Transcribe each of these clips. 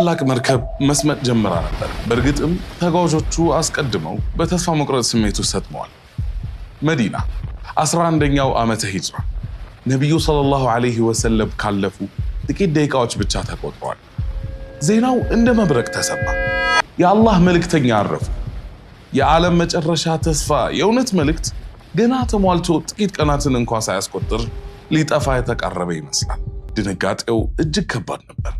ታላቅ መርከብ መስመጥ ጀምራ ነበር። በእርግጥም ተጓዦቹ አስቀድመው በተስፋ መቁረጥ ስሜት ውስጥ ሰጥመዋል። መዲና 11ኛው ዓመተ ሂጅራ ነቢዩ ሰለላሁ ዐለይሂ ወሰለም ካለፉ ጥቂት ደቂቃዎች ብቻ ተቆጥረዋል። ዜናው እንደ መብረቅ ተሰማ። የአላህ መልእክተኛ አረፉ። የዓለም መጨረሻ ተስፋ የእውነት መልእክት ገና ተሟልቶ ጥቂት ቀናትን እንኳ ሳያስቆጥር ሊጠፋ የተቃረበ ይመስላል። ድንጋጤው እጅግ ከባድ ነበር።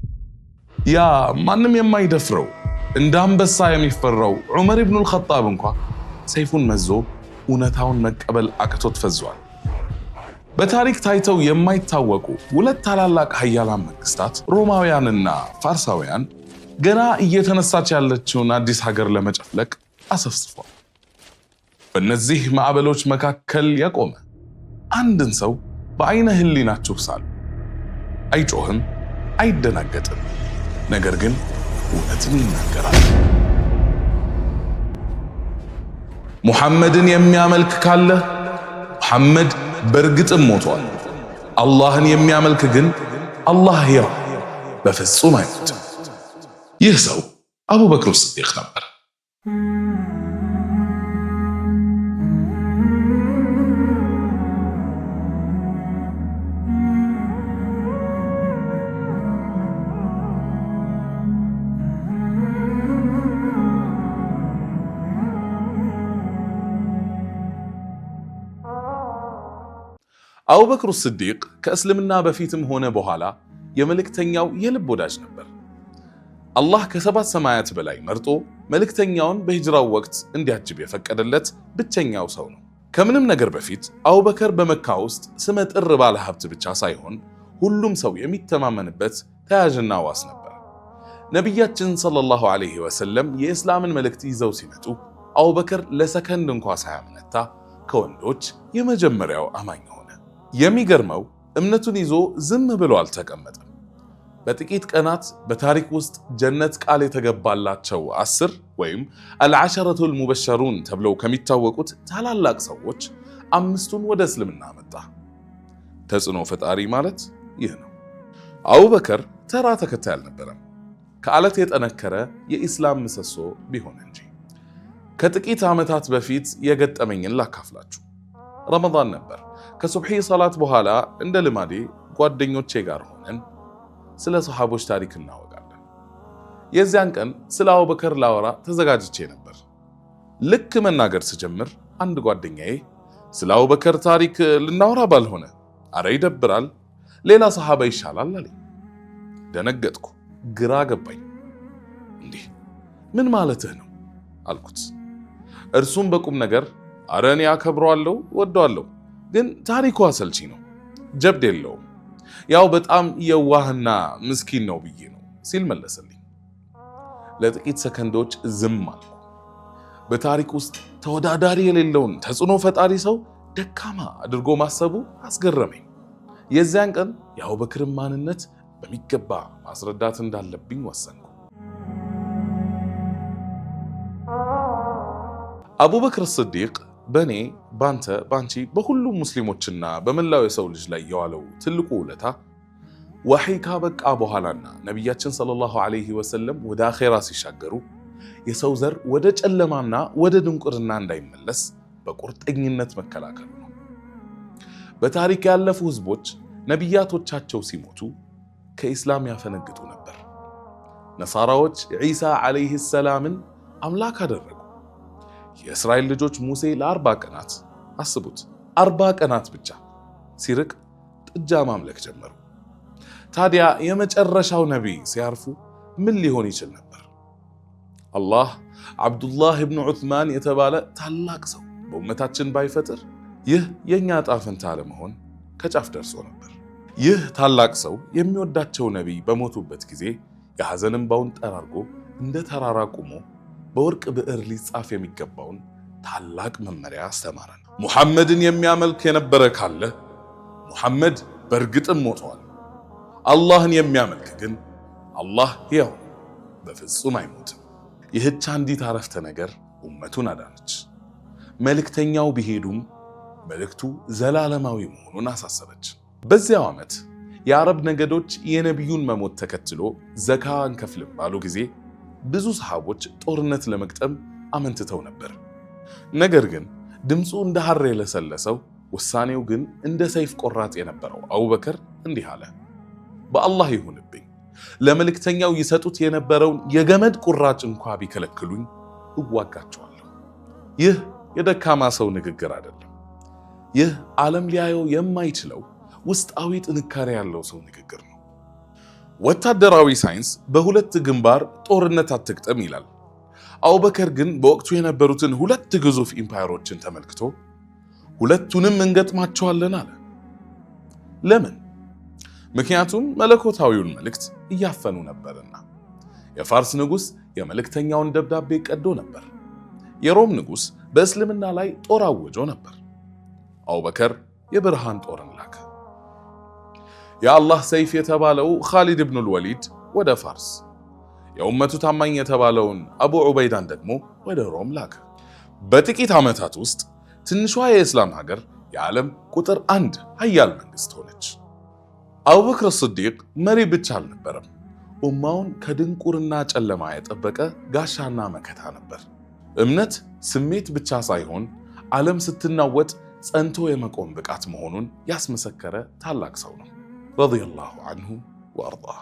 ያ ማንም የማይደፍረው እንደ አንበሳ የሚፈራው ዑመር ኢብኑል ኸጣብ እንኳ ሰይፉን መዞ እውነታውን መቀበል አቅቶት ፈዟል። በታሪክ ታይተው የማይታወቁ ሁለት ታላላቅ ሀያላን መንግስታት ሮማውያንና ፋርሳውያን ገና እየተነሳች ያለችውን አዲስ ሀገር ለመጨፍለቅ አሰፍስፏል። በእነዚህ ማዕበሎች መካከል የቆመ አንድን ሰው በአይነ ህሊናችሁ ሳሉ። አይጮህም፣ አይደናገጥም፣ ነገር ግን እውነትን ይናገራል። ሙሐመድን የሚያመልክ ካለ ሙሐመድ በእርግጥም ሞቷል። አላህን የሚያመልክ ግን አላህ ሕያው በፍጹም አይሞትም። ይህ ሰው አቡበክር ስዲቅ ነበር። አቡበክር ስዲቅ ከእስልምና በፊትም ሆነ በኋላ የመልእክተኛው የልብ ወዳጅ ነበር። አላህ ከሰባት ሰማያት በላይ መርጦ መልእክተኛውን በሂጅራው ወቅት እንዲያጅብ የፈቀደለት ብቸኛው ሰው ነው። ከምንም ነገር በፊት አቡበከር በመካ ውስጥ ስመጥር ባለ ሀብት ብቻ ሳይሆን ሁሉም ሰው የሚተማመንበት ተያዥና ዋስ ነበር። ነቢያችን ሰለላሁ ዐለይሂ ወሰለም የእስላምን መልእክት ይዘው ሲመጡ አቡበከር ለሰከንድ እንኳ ሳያመነታ ከወንዶች የመጀመሪያው አማኝ ሆነ። የሚገርመው እምነቱን ይዞ ዝም ብሎ አልተቀመጠም። በጥቂት ቀናት በታሪክ ውስጥ ጀነት ቃል የተገባላቸው 10 ወይም አልዓሸረቱል ሙበሸሩን ተብለው ከሚታወቁት ታላላቅ ሰዎች 5ቱን ወደ እስልምና መጣ። ተጽዕኖ ፈጣሪ ማለት ይህ ነው። አቡበከር ተራ ተከታይ አልነበረም። ከአለት የጠነከረ የኢስላም ምሰሶ ቢሆን እንጂ። ከጥቂት ዓመታት በፊት የገጠመኝን ላካፍላችሁ። ረመዳን ነበር። ከሱብሒ ሰላት በኋላ እንደ ልማዴ ጓደኞቼ ጋር ሆነን ስለ ሰሃቦች ታሪክ እናወጋለን። የዚያን ቀን ስለ አቡበከር ላወራ ተዘጋጅቼ ነበር። ልክ መናገር ስጀምር አንድ ጓደኛዬ ስለ አቡበከር ታሪክ ልናወራ ባልሆነ፣ አረ ይደብራል፣ ሌላ ሰሃባ ይሻላል አለኝ። ደነገጥኩ፣ ግራ ገባኝ። እንዲህ ምን ማለትህ ነው አልኩት። እርሱም በቁም ነገር አረ እኔ አከብረዋለሁ፣ ወደዋለሁ፣ ግን ታሪኩ አሰልቺ ነው፣ ጀብድ የለውም፣ ያው በጣም የዋህና ምስኪን ነው ብዬ ነው ሲል መለሰልኝ። ለጥቂት ሰከንዶች ዝም አልኩ። በታሪክ ውስጥ ተወዳዳሪ የሌለውን ተጽዕኖ ፈጣሪ ሰው ደካማ አድርጎ ማሰቡ አስገረመኝ። የዚያን ቀን የአቡበክርን ማንነት በሚገባ ማስረዳት እንዳለብኝ ወሰንኩ። አቡበክር ስዲቅ በእኔ ባንተ ባንቺ በሁሉም ሙስሊሞችና በመላው የሰው ልጅ ላይ የዋለው ትልቁ ውለታ ወሕይ ካበቃ በኋላና ነቢያችን ሰለላሁ ዐለይሂ ወሰለም ወደ አኼራ ሲሻገሩ የሰው ዘር ወደ ጨለማና ወደ ድንቁርና እንዳይመለስ በቁርጠኝነት መከላከሉ ነው። በታሪክ ያለፉ ህዝቦች ነቢያቶቻቸው ሲሞቱ ከኢስላም ያፈነግጡ ነበር። ነሳራዎች ዒሳ ዐለይሂ ሰላምን አምላክ አደረጉ። የእስራኤል ልጆች ሙሴ ለ40 ቀናት አስቡት፣ 40 ቀናት ብቻ ሲርቅ ጥጃ ማምለክ ጀመሩ። ታዲያ የመጨረሻው ነቢይ ሲያርፉ ምን ሊሆን ይችል ነበር? አላህ አብዱላህ ብን ዑትማን የተባለ ታላቅ ሰው በኡመታችን ባይፈጥር ይህ የእኛ ዕጣ ፈንታ ለመሆን ከጫፍ ደርሶ ነበር። ይህ ታላቅ ሰው የሚወዳቸው ነቢይ በሞቱበት ጊዜ የሐዘን እንባውን ጠራርጎ እንደ ተራራ ቆሞ በወርቅ ብዕር ሊጻፍ የሚገባውን ታላቅ መመሪያ አስተማረን። ሙሐመድን የሚያመልክ የነበረ ካለ ሙሐመድ በእርግጥም ሞቷል። አላህን የሚያመልክ ግን አላህ ሕያው በፍጹም አይሞትም። ይህች አንዲት አረፍተ ነገር ኡመቱን አዳነች። መልእክተኛው ቢሄዱም መልእክቱ ዘላለማዊ መሆኑን አሳሰበች። በዚያው ዓመት የአረብ ነገዶች የነቢዩን መሞት ተከትሎ ዘካ አንከፍልም ባሉ ጊዜ ብዙ ሰሃቦች ጦርነት ለመግጠም አመንትተው ነበር። ነገር ግን ድምፁ እንደ ሐር የለሰለሰው ውሳኔው ግን እንደ ሰይፍ ቆራጥ የነበረው አቡበከር እንዲህ አለ፣ በአላህ ይሁንብኝ ለመልእክተኛው ይሰጡት የነበረውን የገመድ ቁራጭ እንኳ ቢከለክሉኝ እዋጋቸዋለሁ። ይህ የደካማ ሰው ንግግር አይደለም። ይህ ዓለም ሊያየው የማይችለው ውስጣዊ ጥንካሬ ያለው ሰው ንግግር ነው። ወታደራዊ ሳይንስ በሁለት ግንባር ጦርነት አትግጠም ይላል። አቡበከር ግን በወቅቱ የነበሩትን ሁለት ግዙፍ ኢምፓየሮችን ተመልክቶ ሁለቱንም እንገጥማቸዋለን አለ። ለምን? ምክንያቱም መለኮታዊውን መልእክት እያፈኑ ነበርና። የፋርስ ንጉሥ የመልእክተኛውን ደብዳቤ ቀዶ ነበር። የሮም ንጉሥ በእስልምና ላይ ጦር አውጆ ነበር። አቡበከር የብርሃን ጦርን ላከ። የአላህ ሰይፍ የተባለው ኻሊድ ኢብኑል ወሊድ ወደ ፋርስ፣ የኡመቱ ታማኝ የተባለውን አቡ ዑበይዳን ደግሞ ወደ ሮም ላከ። በጥቂት ዓመታት ውስጥ ትንሿ የእስላም ሀገር የዓለም ቁጥር 1 ሀያል መንግስት ሆነች። አቡበክር ስዲቅ መሪ ብቻ አልነበረም፣ ኡማውን ከድንቁርና ጨለማ የጠበቀ ጋሻና መከታ ነበር። እምነት ስሜት ብቻ ሳይሆን ዓለም ስትናወጥ ጸንቶ የመቆም ብቃት መሆኑን ያስመሰከረ ታላቅ ሰው ነው። ረዲየላሁ ዐንሁ ወአርዳህ።